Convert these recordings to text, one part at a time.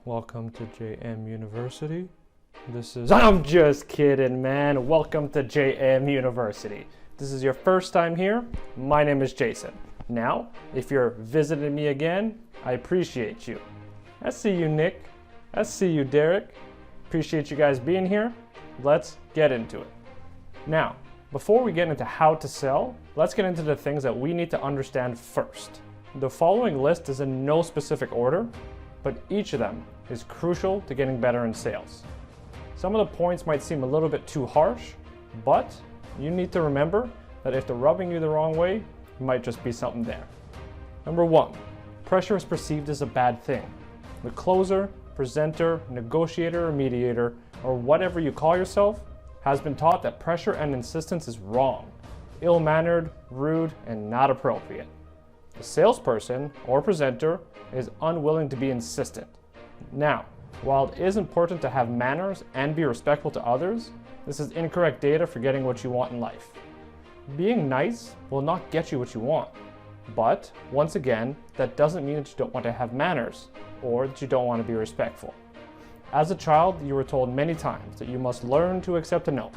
Welcome to JM University. I'm just kidding, man. Welcome to JM University. This is your first time here. My name is Jason. Now, if you're visiting me again, I appreciate you. I see you, Nick. I see you, Derek. Appreciate you guys being here. Let's get into it. Now, before we get into how to sell, let's get into the things that we need to understand first. The following list is in no specific order, but each of them is crucial to getting better in sales. Some of the points might seem a little bit too harsh, but you need to remember that if they're rubbing you the wrong way, it might just be something there. Number 1, pressure is perceived as a bad thing. The closer, presenter, negotiator, or mediator, or whatever you call yourself, has been taught that pressure and insistence is wrong, ill-mannered, rude, and not appropriate. The salesperson or presenter is unwilling to be insistent. Now, while it is important to have manners and be respectful to others, this is incorrect data for getting what you want in life. Being nice will not get you what you want. But, once again, that doesn't mean that you don't want to have manners or that you don't want to be respectful. As a child, you were told many times that you must learn to accept a no.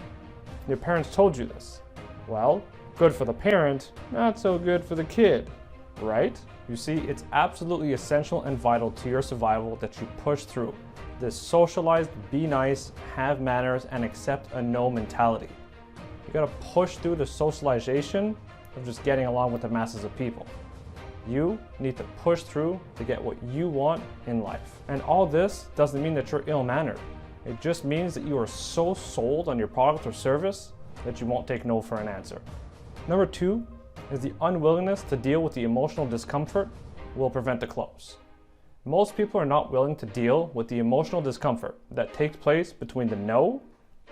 Your parents told you this. Well, good for the parent, not so good for the kid, right? You see, it's absolutely essential and vital to your survival that you push through this socialized, be nice, have manners, and accept a no mentality. You gotta push through the socialization of just getting along with the masses of people. You need to push through to get what you want in life. And all this doesn't mean that you're ill-mannered. It just means that you are so sold on your product or service that you won't take no for an answer. Number 2 is the unwillingness to deal with the emotional discomfort will prevent the close. Most people are not willing to deal with the emotional discomfort that takes place between the no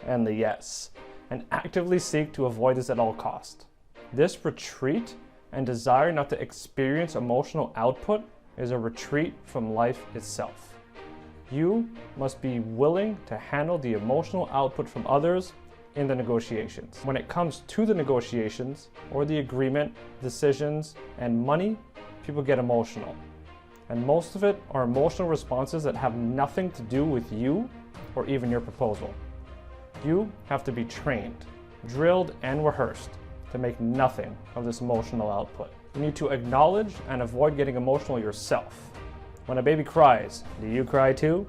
and the yes, and actively seek to avoid this at all costs. This retreat and desire not to experience emotional output is a retreat from life itself. You must be willing to handle the emotional output from others in the negotiations. When it comes to the negotiations or the agreement, decisions, and money, people get emotional. And most of it are emotional responses that have nothing to do with you or even your proposal. You have to be trained, drilled, and rehearsed to make nothing of this emotional output. You need to acknowledge and avoid getting emotional yourself. When a baby cries, do you cry too?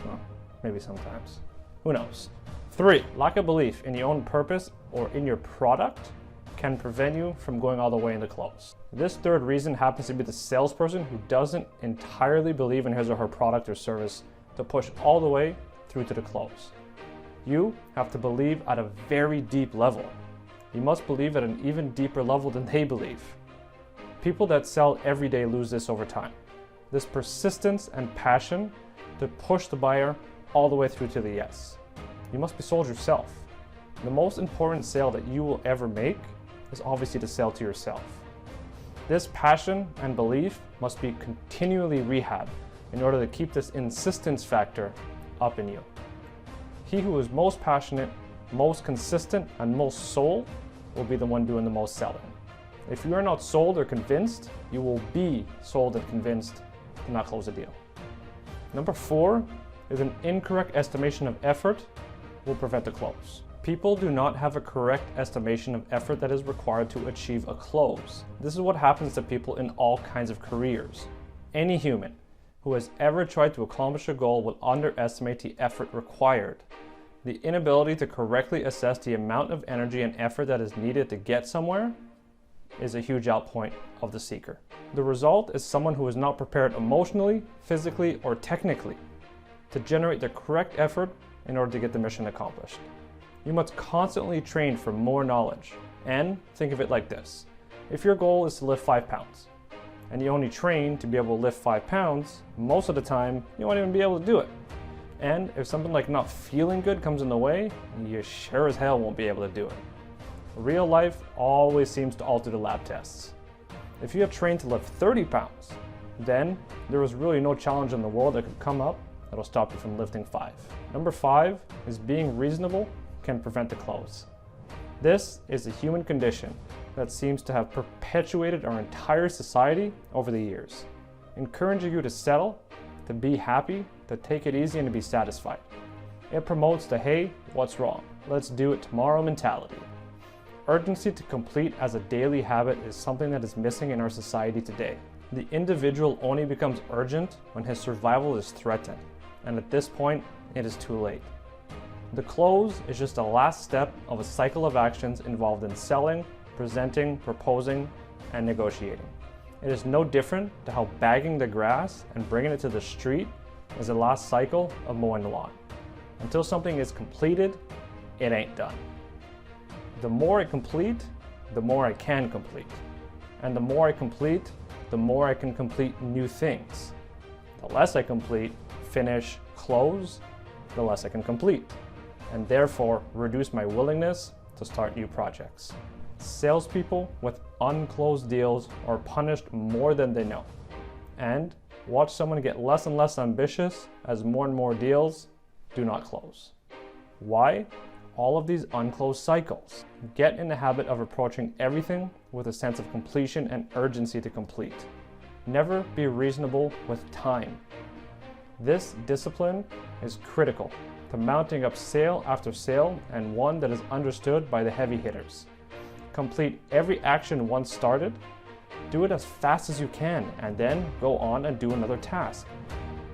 Well, maybe sometimes. Who knows? 3, lack of belief in your own purpose or in your product can prevent you from going all the way in the close. This third reason happens to be the salesperson who doesn't entirely believe in his or her product or service to push all the way through to the close. You have to believe at a very deep level. You must believe at an even deeper level than they believe. People that sell every day lose this over time. This persistence and passion to push the buyer all the way through to the yes. You must be sold yourself. The most important sale that you will ever make is obviously to sell to yourself. This passion and belief must be continually rehabbed in order to keep this insistence factor up in you. He who is most passionate, most consistent, and most sold will be the one doing the most selling. If you are not sold or convinced, you will be sold and convinced to not close a deal. Number 4 is an incorrect estimation of effort will prevent the close. People do not have a correct estimation of effort that is required to achieve a close. This is what happens to people in all kinds of careers. Any human who has ever tried to accomplish a goal will underestimate the effort required. The inability to correctly assess the amount of energy and effort that is needed to get somewhere is a huge outpoint of the seeker. The result is someone who is not prepared emotionally, physically, or technically to generate the correct effort in order to get the mission accomplished. You must constantly train for more knowledge. And think of it like this. If your goal is to lift 5 pounds, and you only train to be able to lift 5 pounds, most of the time, you won't even be able to do it. And if something like not feeling good comes in the way, you sure as hell won't be able to do it. Real life always seems to alter the lab tests. If you have trained to lift 30 pounds, then there is really no challenge in the world that could come up that'll stop you from lifting 5. Number 5 is being reasonable can prevent the close. This is a human condition that seems to have perpetuated our entire society over the years, encouraging you to settle, to be happy, to take it easy, and to be satisfied. It promotes the hey, what's wrong? Let's do it tomorrow mentality. Urgency to complete as a daily habit is something that is missing in our society today. The individual only becomes urgent when his survival is threatened, and at this point, it is too late. The close is just the last step of a cycle of actions involved in selling, presenting, proposing, and negotiating. It is no different to how bagging the grass and bringing it to the street is the last cycle of mowing the lawn. Until something is completed, it ain't done. The more I complete, the more I can complete. And the more I complete, the more I can complete new things. The less I complete, finish, close, the less I can complete, and therefore reduce my willingness to start new projects. Salespeople with unclosed deals are punished more than they know. And watch someone get less and less ambitious as more and more deals do not close. Why? All of these unclosed cycles. Get in the habit of approaching everything with a sense of completion and urgency to complete. Never be reasonable with time. This discipline is critical to mounting up sale after sale, and one that is understood by the heavy hitters. Complete every action once started, do it as fast as you can, and then go on and do another task.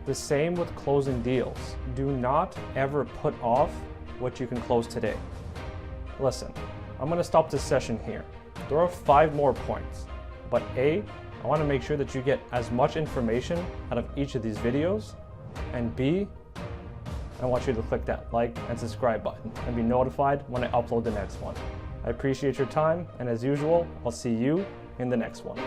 The same with closing deals. Do not ever put off what you can close today. Listen, I'm going to stop this session here. There are 5 more points, but A, I want to make sure that you get as much information out of each of these videos, and B, I want you to click that like and subscribe button and be notified when I upload the next one. I appreciate your time, and as usual, I'll see you in the next one.